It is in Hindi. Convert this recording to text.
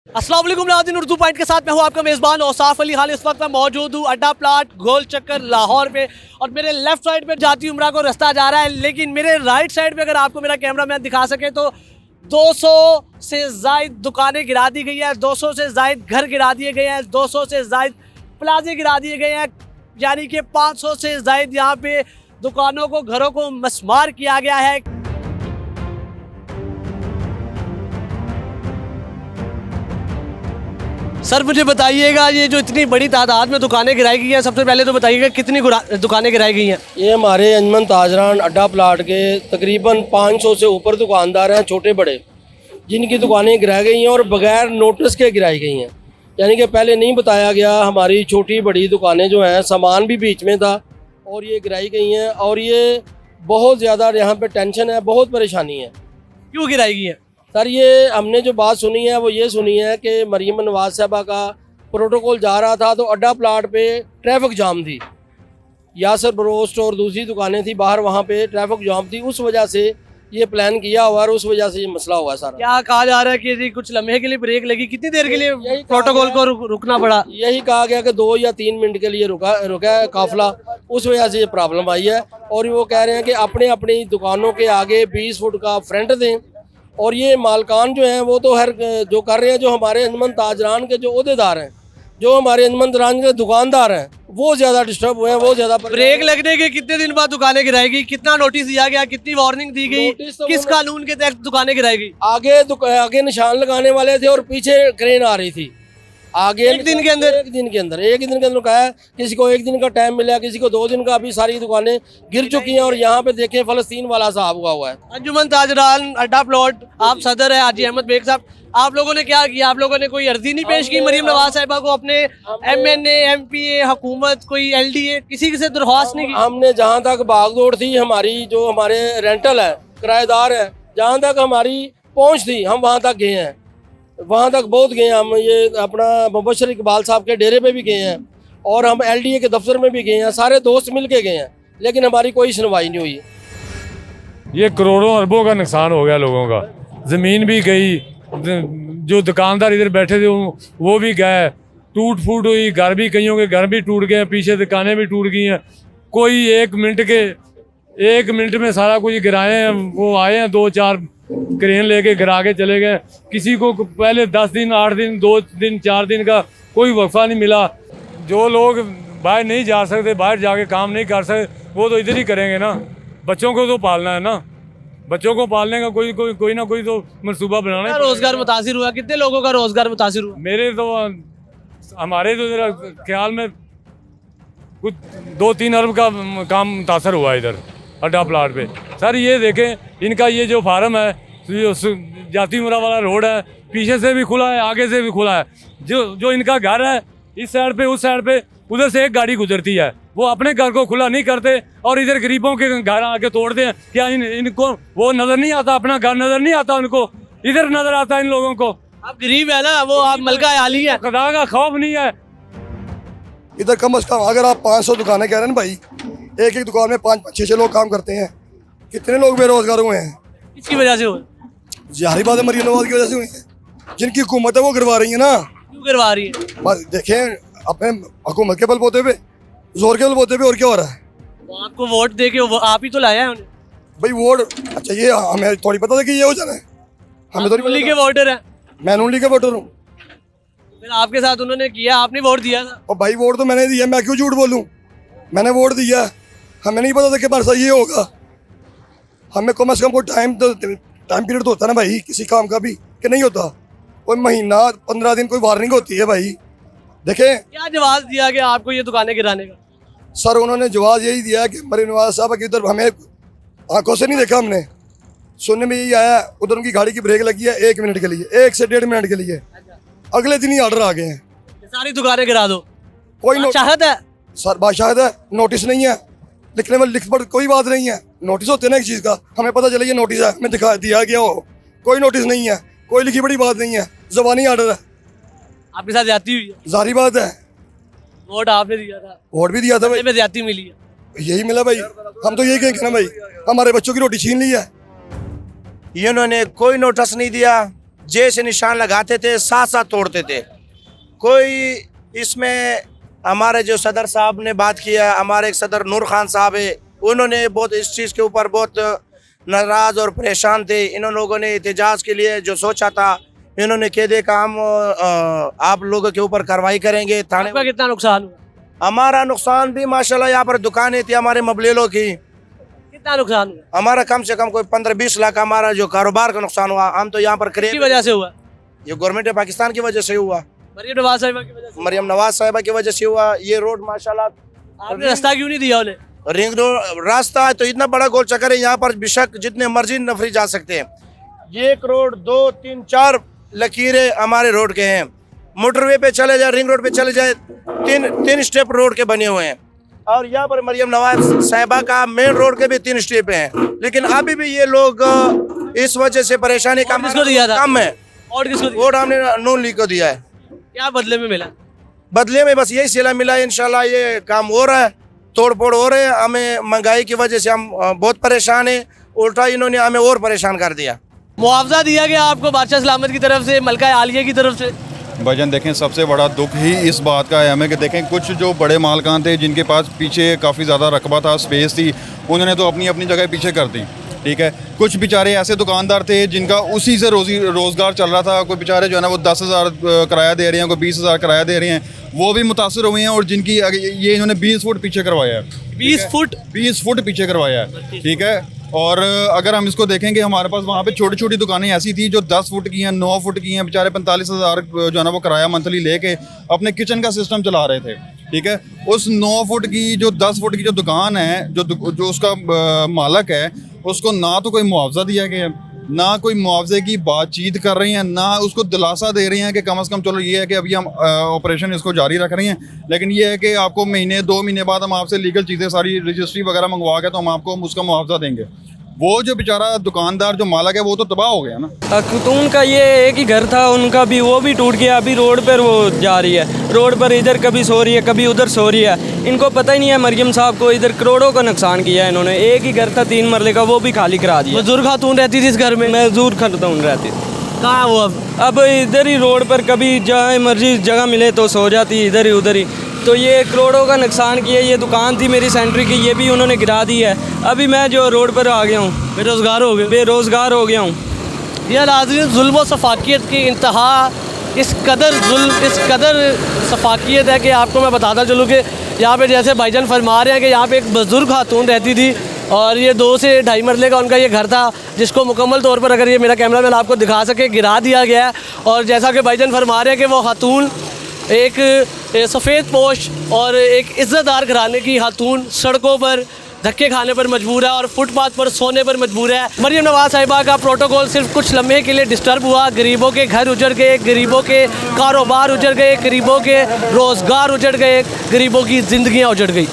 अस्सलाम वालेकुम नाज़रीन, उर्दू पॉइंट के साथ मैं हूँ आपका मेज़बान औसाफ अली खान। इस वक्त मैं मौजूद हूँ अड्डा प्लाट गोल चक्कर लाहौर पे, और मेरे लेफ्ट साइड पे जाती उम्रा को रास्ता जा रहा है, लेकिन मेरे राइट साइड पे अगर आपको मेरा कैमरा मैन दिखा सके तो 200 से ज़ायद दुकानें गिरा दी गई हैं, 200 से ज़ायद घर गिरा दिए गए हैं, 200 से ज़ायद प्लाजे गिरा दिए गए हैं, यानी कि 500 से ज़ायद यहाँ पे दुकानों को, घरों को मस्मार किया गया है। सर मुझे बताइएगा, ये जो इतनी बड़ी तादाद में दुकानें गिराई गई हैं, सबसे पहले तो बताइएगा कितनी दुकानें गिराई गई हैं? ये हमारे अंजमन ताजरान अड्डा प्लाट के तकरीबन 500 से ऊपर दुकानदार हैं, छोटे बड़े, जिनकी दुकानें गिराई गई हैं और बगैर नोटिस के गिराई गई हैं। यानी कि पहले नहीं बताया गया। हमारी छोटी बड़ी दुकानें जो हैं, सामान भी बीच में था और ये गिराई गई हैं। और ये बहुत ज़्यादा यहाँ पे टेंशन है, बहुत परेशानी है। क्यों गिराई गई हैं? सर ये हमने जो बात सुनी है वो ये सुनी है कि मरीम नवाज साहबा का प्रोटोकॉल जा रहा था तो अड्डा प्लाट पे ट्रैफिक जाम थी, यासर ब्रोस्ट और दूसरी दुकानें थी बाहर, वहाँ पे ट्रैफिक जाम थी, उस वजह से ये प्लान किया हुआ और उस वजह से ये मसला हुआ सारा। क्या कहा जा रहा है कि जी कुछ लम्हे के लिए ब्रेक लगी, कितनी देर के लिए प्रोटोकॉल को रुकना पड़ा? यही कहा गया कि 2 या 3 मिनट के लिए रुका है काफिला, उस वजह से ये प्रॉब्लम आई है। और वो कह रहे हैं कि अपने अपनी दुकानों के आगे 20 फुट का फ्रंट दें। और ये मालकान जो हैं वो तो हर जो कर रहे हैं, जो हमारे अंजमन ताजरान के जो ओहदेदार हैं, जो हमारे अंजमन ताजरान के दुकानदार हैं, वो ज़्यादा डिस्टर्ब हुए हैं, वो ज़्यादा। ब्रेक लगने के कितने दिन बाद दुकानें गिराई गई? कितना नोटिस दिया गया, कितनी वार्निंग दी गई, किस कानून के तहत दुकानें गिराई गई? आगे निशान लगाने वाले थे और पीछे क्रेन आ रही थी। आगे एक दिन के अंदर एक दिन के अंदर कहा है, किसी को 1 दिन का टाइम मिला, किसी को 2 दिन का। अभी सारी दुकानें गिर चुकी हैं और यहाँ पे देखें फलस्तीन वाला साहब हुआ है। अंजुमन ताजरान अड्डा प्लॉट, आप सदर है हाजी अहमद बेग साहब, आप लोगों ने क्या किया? आप लोगों ने कोई अर्जी नहीं पेश की मरीम नवाज साहिबा को? अपने MNA, MPA, हुकूमत, कोई LDA, किसी से दरख्वास्त नहीं की? हमने जहाँ तक भागदौड़ थी हमारी, जो हमारे रेंटल है, किराएदार है, जहाँ तक हमारी पहुँच थी हम वहाँ तक गए हैं, वहाँ तक बहुत गए हैं। हम ये अपना मुबशर इकबाल साहब के डेरे पे भी गए हैं और हम LDA के दफ्तर में भी गए हैं, सारे दोस्त मिल के गए हैं, लेकिन हमारी कोई सुनवाई नहीं हुई। ये करोड़ों अरबों का नुकसान हो गया लोगों का, ज़मीन भी गई, जो दुकानदार इधर बैठे थे वो भी गए, टूट फूट हुई, घर भी, कईयों के घर भी टूट गए, पीछे दुकानें भी टूट गई हैं। कोई 1 मिनट में सारा कुछ गिराए हैं। वो आए हैं 2-4 क्रेन लेके गिरा के चले गए। किसी को पहले 10 दिन, 8 दिन, 2 दिन, 4 दिन का कोई वक्फा नहीं मिला। जो लोग बाहर नहीं जा सकते, बाहर जाके काम नहीं कर सकते, वो तो इधर ही करेंगे ना। बच्चों को तो पालना है ना, बच्चों को पालने का कोई ना कोई तो मनसूबा बनाना है। रोजगार मुतासिर हुआ? कितने लोगों का रोजगार मुतासिर हुआ? हमारे तो जरा ख्याल में कुछ 2-3 अरब का काम मुतासर हुआ इधर अड्डा प्लाट पे। सर ये देखें, इनका ये जो फार्म है, जाती मुरा वाला रोड है, पीछे से भी खुला है, आगे से भी खुला है। जो इनका घर है, इस साइड पे, उस साइड पे, उधर से एक गाड़ी गुजरती है। वो अपने घर को खुला नहीं करते और इधर गरीबों के घर आके तोड़ते हैं। क्या इनको वो नजर नहीं आता? अपना घर नजर नहीं आता उनको? इधर नजर आता है इन लोगों को। आप गरीब है ना, वो आप मलका आली है, खुदा का खौफ नहीं है। इधर कम अज कम अगर आप 500 दुकानें कह रहे हैं भाई, एक दुकान में 5-6 लोग काम करते हैं, कितने लोग बेरोजगार हुए हैं? किसकी वजह से हुए? जाहिर बात है मरीम नवाज की वजह से हुई है। जिनकी हुकूमत है वो करवा रही है ना। क्यों करवा रही है? बस देखें, अपने हुकूमत के बलबूते पे, जोर के बलबूते पे, और क्या हो रहा है? तो आपको वोट दे के आप ही तो लाया है उन्हें। भाई वोट, अच्छा ये हमें थोड़ी पता था कि ये हो जाना है, हमें थोड़ी नून लीग के वोटर है। मैं नून लीग का वोटर हूँ। फिर आपके साथ उन्होंने किया, आपने वोट दिया था। और भाई वोट तो मैंने दिया, मैं क्यों झूठ बोलूँ? मैंने वोट दिया, हमें नहीं पता था कि हमारे साथ ये होगा। हमें कम से कम कोई टाइम पीरियड तो होता है ना भाई किसी काम का भी, कि नहीं होता? कोई महीना 15 दिन कोई वार्निंग होती है भाई। देखें क्या जवाब दिया गया आपको ये दुकानें गिराने का? सर उन्होंने जवाब यही दिया कि मरीम नवाज साहब की उधर हमें आंखों से नहीं देखा, हमने सुनने में यही आया, उधर उनकी गाड़ी की ब्रेक लगी है 1 मिनट के लिए, 1 से 1.5 मिनट के लिए। अगले दिन ही ऑर्डर आ गए हैं, सारी दुकानें गिरा दो। कोई चाहत है सर, बादशाहत है, नोटिस नहीं है, लिखने में लिख पढ़ कोई बात नहीं है। नोटिस होते हैं ना एक चीज़ का, हमें पता चले ये नोटिस है, हमें दिखा दिया गया हो। कोई नोटिस नहीं है, कोई लिखी बड़ी बात नहीं है, ज़बानी ऑर्डर है। आपके साथ ज्यादती हुई है? जारी बात है, वोट आपने दिया था, वोट भी दिया था भाई, में ज्यादती मिली है। यही मिला भाई। हम तो यही कहेंगे ना भाई, हमारे बच्चों की रोटी छीन ली है। इन्होंने कोई नोटिस नहीं दिया, जैसे निशान लगाते थे साथ साथ तोड़ते थे। कोई इसमें हमारे जो सदर साहब ने बात किया, हमारे एक सदर नूर खान साहब है, उन्होंने बहुत इस चीज़ के ऊपर बहुत नाराज़ और परेशान थे। इन लोगों ने एहतजाज के लिए जो सोचा था, इन्होंने कह दिया कि हम आप लोगों के ऊपर कार्रवाई करेंगे। थाने आपका कितना नुकसान हुआ? हमारा नुकसान भी माशाल्लाह, यहाँ पर दुकानें थी हमारे मबलेलों की, कितना नुकसान हुआ? हमारा कम से कम कोई 15-20 लाख हमारा जो कारोबार का नुकसान हुआ। हम तो यहाँ पर किसकी वजह से हुआ? ये गवर्नमेंट पाकिस्तान की वजह से हुआ, मरियम नवाज साहिबा की वजह से। मरियम नवाज साहिबा की वजह से हुआ। ये रोड माशाल्लाह आपने रास्ता क्यों नहीं दिया उन्हें? रिंग रोड रास्ता है तो इतना बड़ा गोल चक्कर है, यहाँ पर बेशक जितने मर्जी नफरी जा सकते हैं। ये एक रोड 2, 3, 4 लकीरें हमारे रोड के हैं। मोटरवे पे चले जाए, रिंग रोड पे चले जाए, तीन स्टेप रोड के बने हुए हैं। और यहाँ पर मरियम नवाज साहिबा का मेन रोड के भी 3 स्टेप हैं। लेकिन अभी भी ये लोग इस वजह से परेशानी वोट किसको दिया था? कम है। और किसको दिया? वोट हमने नून लीग को दिया है। क्या बदले में मिला? बदले में बस यही सिला मिला है। इंशाल्लाह ये काम हो रहा है, तोड़ फोड़ हो रहे हैं। हमें महंगाई की वजह से हम बहुत परेशान हैं, उल्टा इन्होंने हमें और परेशान कर दिया। मुआवजा दिया गया आपको बादशाह सलामत की तरफ से, मलका आलिया की तरफ से? भाईजान देखें, सबसे बड़ा दुख ही इस बात का है हमें कि देखें कुछ जो बड़े मालकान थे जिनके पास पीछे काफ़ी ज़्यादा रकबा था, स्पेस थी, उन्होंने तो अपनी अपनी जगह पीछे कर दी। ठीक है, कुछ बेचारे ऐसे दुकानदार थे जिनका उसी से रोज़गार चल रहा था। कोई बेचारे जो है ना वो 10,000 किराया दे रहे हैं, कोई 20,000 किराया दे रहे हैं, वो भी मुतासर हुए हैं। और जिनकी ये इन्होंने 20 फुट पीछे करवाया है। 20 फुट? 20 फुट पीछे करवाया है। ठीक है, और अगर हम इसको देखेंगे, हमारे पास वहाँ पे छोटी छोटी दुकानें ऐसी थी जो 10 फुट की हैं, 9 फुट की हैं। बेचारे 45,000 जो है ना वो किराया मंथली लेके अपने किचन का सिस्टम चला रहे थे। ठीक है, उस 9 फुट की जो 10 फुट की जो दुकान है, जो उसका मालक है, उसको ना तो कोई मुआवजा दिया गया, ना कोई मुआवजे की बातचीत कर रही हैं, ना उसको दिलासा दे रही हैं कि कम से कम चलो ये है कि अभी हम ऑपरेशन इसको जारी रख रही हैं, लेकिन ये है कि आपको महीने 2 महीने बाद हम आपसे लीगल चीज़ें सारी रजिस्ट्री वगैरह मंगवा के तो हम आपको उसका मुआवजा देंगे। वो जो बेचारा दुकानदार जो मालक है वो तो तबाह हो गया ना। तो उनका ये एक ही घर था, उनका भी वो भी टूट गया। अभी रोड पर वो जा रही है, रोड पर इधर कभी सो रही है, कभी उधर सो रही है। इनको पता ही नहीं है मरियम साहब को इधर करोड़ों का नुकसान किया है इन्होंने। एक ही घर था 3 मरले का, वो भी खाली करा दिया। बुजुर्ग खातून रहती थी इस घर में? मजदूर खातून रहती थी। कहाँ वो अब इधर ही रोड पर कभी जहाँ मर्जी जगह मिले तो सो जाती, इधर ही उधर ही। तो ये करोड़ों का नुकसान किया। ये दुकान थी मेरी सेंट्री की, ये भी उन्होंने गिरा दी है। अभी मैं जो रोड पर आ गया हूँ, बेरोजगार हो गए? बेरोज़गार हो गया हूँ। यह नाज़रीन, जुल्म व सफाकियत की इंतहा इस कदर सफाकियत है कि आपको मैं बताता चलूँ कि यहाँ पे जैसे भाईजान फरमा रहे हैं कि यहाँ पे एक बुजुर्ग खातून रहती थी और ये 2 से 2.5 मरले का उनका ये घर था, जिसको मुकम्मल तौर पर, अगर ये मेरा कैमरामैन आपको दिखा सके, गिरा दिया गया है। और जैसा कि भाईजान फरमा रहे हैं कि वो खातून एक सफ़ेद पोश और एक इज़्ज़तदार घराने की खातून सड़कों पर धक्के खाने पर मजबूर है और फुटपाथ पर सोने पर मजबूर है। मरियम नवाज साहिबा का प्रोटोकॉल सिर्फ कुछ लम्हे के लिए डिस्टर्ब हुआ। गरीबों के घर उजड़ गए, गरीबों के कारोबार उजड़ गए, गरीबों के रोज़गार उजड़ गए, गरीबों की ज़िंदगियाँ उजड़ गई।